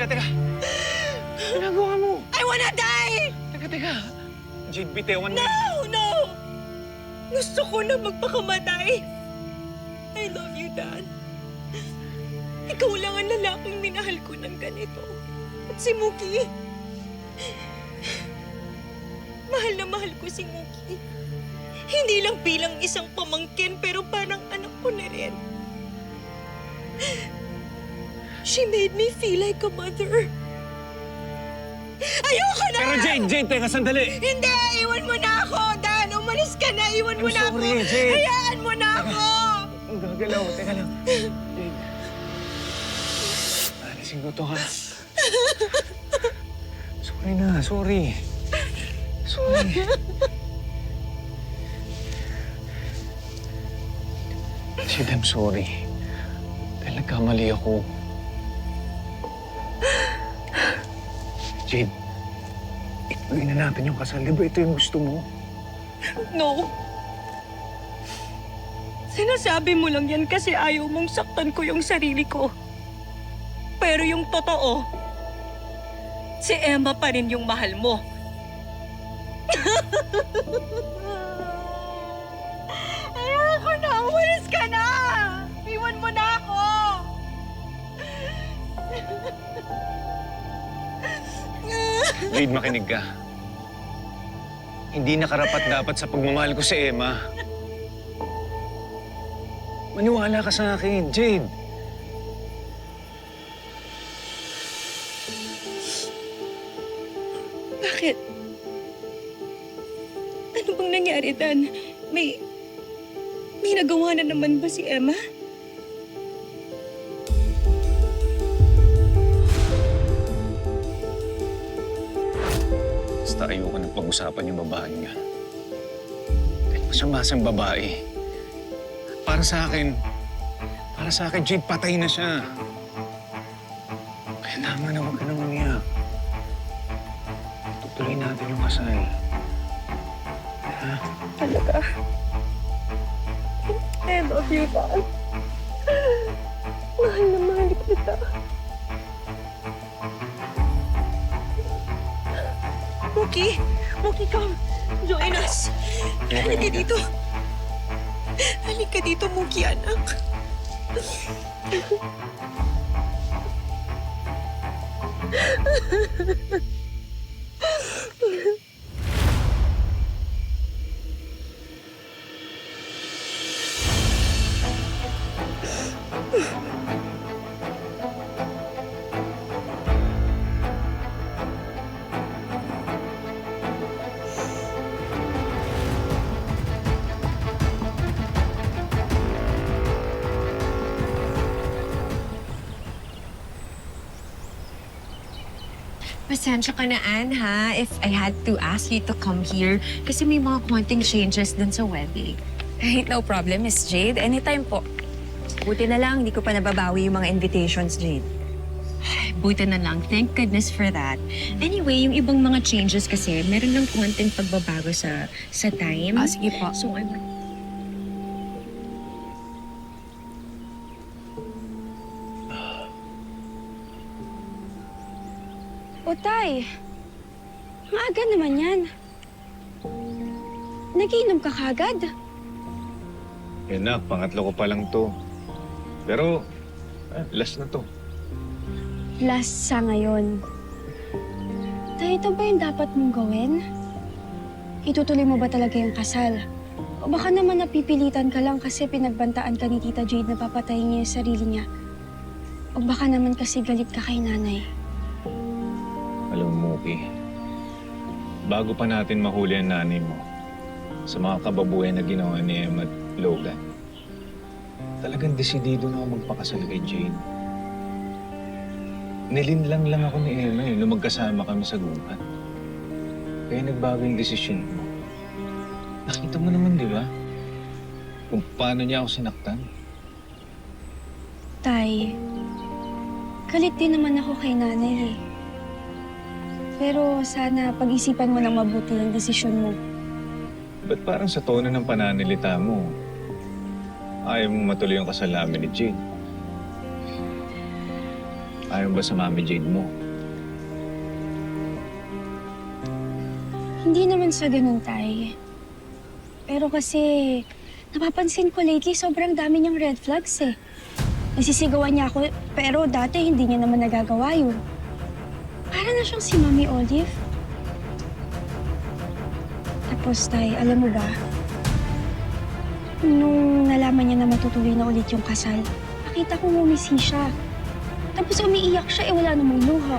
Teka. Ginagawa mo? I wanna die! Teka. Jade, bitawan mo. No! Gusto ko na magpakamatay. I love you, Dad. Ikaw lang ang lalaking minahal ko ng ganito. At si Mookie. Mahal na mahal ko si Mookie. Hindi lang bilang isang pamangkin, pero parang anak ko na rin. She made me feel like a mother. Ayoko na! Pero Jade, teka, sandali. Hindi! Iwan mo na ako, Dan! Umalis ka na! Iwan mo I'm na ako! sorry, Jade. Hayaan mo na ako! Ang gagalaw. Teka lang. Jade. Alisin ko to, ha? Sorry na, sorry. Jade, I'm sorry. Dahil nagkamali ako. Jade, ituloy na natin yung kasal. Di ba ito yung gusto mo? No. Sinasabi mo lang yan kasi ayaw mong saktan ko yung sarili ko. Pero yung totoo, si Emma pa rin yung mahal mo. Ayoko na! Umalis ka na! Iwan mo na ako! Jade, makinig ka. Hindi nakarapat-dapat sa pagmamahal ko si Emma. Maniwala ka sa akin, Jade. Bakit? Ano bang nangyari, Dan? May nagawa na naman ba si Emma? Basta ayoko nang pag-usapan yung babae niya. Dahil masamasang babae. Para sa akin, Jade, patay na siya. Kaya tama na, huwag ka nang umiyak. Tutuloy natin yung kasal. Ha? Talaga? I love you, Dan. Mahal na mahal kita. Mookie, come. Join us. Halika dito. Halika dito, Mookie, anak. Pasensya ka na, Anne, ha? If I had to ask you to come here kasi may mga konting changes dun sa wedding. Hey, no problem, Miss Jade. Anytime po. Buti na lang, hindi ko pa nababawi yung mga invitations, Jade. Buti na lang. Thank goodness for that. Anyway, yung ibang mga changes kasi, meron ng konting pagbabago sa time. Sige po. So, O, Tay. Maaga naman yan. Nagiinom ka kagad. Nak, pangatlo ko pa lang to. Pero, last na to. Last sa ngayon. Tay, ito ba yung dapat mong gawin? Itutuloy mo ba talaga yung kasal? O baka naman napipilitan ka lang kasi pinagbantaan ka ni Tita Jade na papatayin niya yung sarili niya. O baka naman kasi galit ka kay nanay. Alam mo, Mookie, bago pa natin mahuli ang nanay mo sa mga kababuhay na ginawa ni Emma at Logan, talagang desidido na ako magpakasal kay Jane. Nilinlang lang ako ni Emma nung magkasama kami sa gubat. Kaya nagbago yung desisyon mo. Nakita mo naman, di ba? Kung paano niya ako sinaktan. Tay, galit din naman ako kay nanay eh. Pero sana pag-isipan mo ng mabuti ang desisyon mo. Ba't parang sa tono ng pananalita mo, ayaw mong matuloy yung kasal namin ni Jane? Ayon ba sa Mami Jade mo? Hindi naman sa ganun, Tay. Pero kasi, napapansin ko lately sobrang dami niyang red flags eh. Nasisigawan niya ako, pero dati hindi niya naman nagagawa yun. Para na siyang si Mami Olive. Tapos, Tay, alam mo ba? Nung nalaman niya na matutuloy na ulit yung kasal, nakita ko ngumisi siya. Tapos umiiyak siya, wala namang luha.